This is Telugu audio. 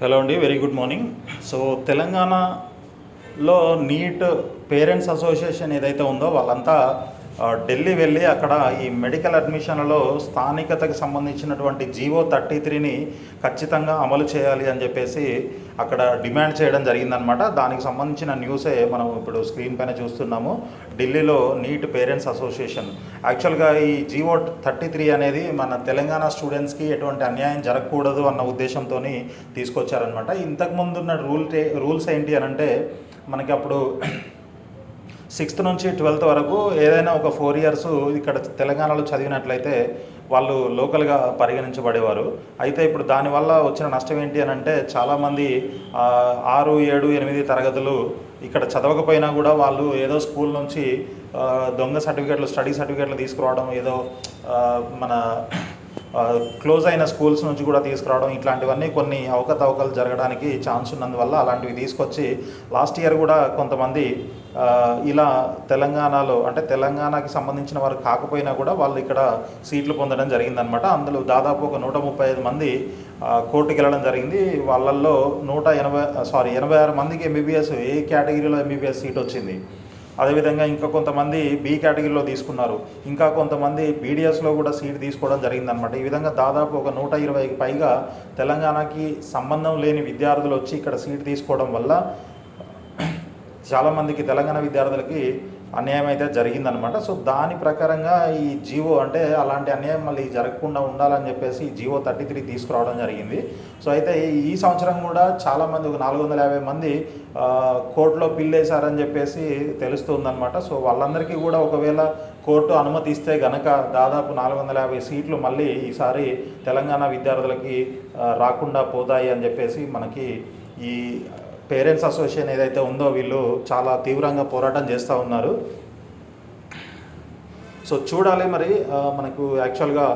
హలో అండి, వెరీ గుడ్ మార్నింగ్. సో తెలంగాణలో నీట్ పేరెంట్స్ అసోసియేషన్ ఏదైతే ఉందో వాళ్ళంతా ఢిల్లీ వెళ్ళి అక్కడ ఈ మెడికల్ అడ్మిషన్లలో స్థానికతకు సంబంధించినటువంటి జీవో 33ని ఖచ్చితంగా అమలు చేయాలి అని చెప్పేసి అక్కడ డిమాండ్ చేయడం జరిగిందనమాట. దానికి సంబంధించిన న్యూసే మనం ఇప్పుడు స్క్రీన్ పైన చూస్తున్నాము. ఢిల్లీలో నీట్ పేరెంట్స్ అసోసియేషన్ యాక్చువల్గా ఈ జీవో 33 అనేది మన తెలంగాణ స్టూడెంట్స్కి ఎటువంటి అన్యాయం జరగకూడదు అన్న ఉద్దేశంతో తీసుకొచ్చారనమాట. ఇంతకుముందు ఉన్న రూల్స్ ఏంటి అని అంటే మనకి అప్పుడు 6th నుంచి 12th వరకు ఏదైనా ఒక 4 years ఇక్కడ తెలంగాణలో చదివినట్లయితే వాళ్ళు లోకల్గా పరిగణించబడేవారు. అయితే ఇప్పుడు దానివల్ల వచ్చిన నష్టం ఏంటి అని అంటే చాలామంది 6, 7, 8 తరగతులు ఇక్కడ చదవకపోయినా కూడా వాళ్ళు ఏదో స్కూల్ నుంచి దొంగ సర్టిఫికేట్లు, స్టడీ సర్టిఫికేట్లు తీసుకురావడం, ఏదో మన క్లోజ్ అయిన స్కూల్స్ నుంచి కూడా తీసుకురావడం, ఇట్లాంటివన్నీ కొన్ని అవకతవకలు జరగడానికి ఛాన్స్ ఉన్నందువల్ల అలాంటివి తీసుకొచ్చి లాస్ట్ ఇయర్ కూడా కొంతమంది ఇలా తెలంగాణలో అంటే తెలంగాణకి సంబంధించిన వారు కాకపోయినా కూడా వాళ్ళు ఇక్కడ సీట్లు పొందడం జరిగిందనమాట. అందులో దాదాపు ఒక 135 మంది కోర్టుకి వెళ్ళడం జరిగింది. వాళ్ళల్లో 86 మందికి ఎంబీబీఎస్ ఏ కేటగిరీలో ఎంబీబీఎస్ సీట్ వచ్చింది. అదేవిధంగా ఇంకా కొంతమంది బి కేటగిరీలో తీసుకున్నారు, ఇంకా కొంతమంది బీడీఎస్లో కూడా సీట్ తీసుకోవడం జరిగిందనమాట. ఈ విధంగా దాదాపు ఒక 120కి పైగా తెలంగాణకి సంబంధం లేని విద్యార్థులు వచ్చి ఇక్కడ సీట్ తీసుకోవడం వల్ల చాలామందికి తెలంగాణ విద్యార్థులకి అన్యాయం అయితే జరిగిందనమాట. సో దాని ప్రకారంగా ఈ జీవో అంటే అలాంటి అన్యాయం మళ్ళీ జరగకుండా ఉండాలని చెప్పేసి జీవో 33 తీసుకురావడం జరిగింది. సో అయితే ఈ సంవత్సరం కూడా చాలామంది ఒక 450 మంది కోర్టులో పిల్లేశారని చెప్పేసి తెలుస్తుందన్నమాట. సో వాళ్ళందరికీ కూడా ఒకవేళ కోర్టు అనుమతి ఇస్తే గనక దాదాపు 450 సీట్లు మళ్ళీ ఈసారి తెలంగాణ విద్యార్థులకి రాకుండా పోతాయి అని చెప్పేసి మనకి ఈ పేరెంట్స్ అసోసియేషన్ ఏదైతే ఉందో వీళ్ళు చాలా తీవ్రంగా పోరాటం చేస్తూ ఉన్నారు. సో చూడాలి మరి మనకు యాక్చువల్గా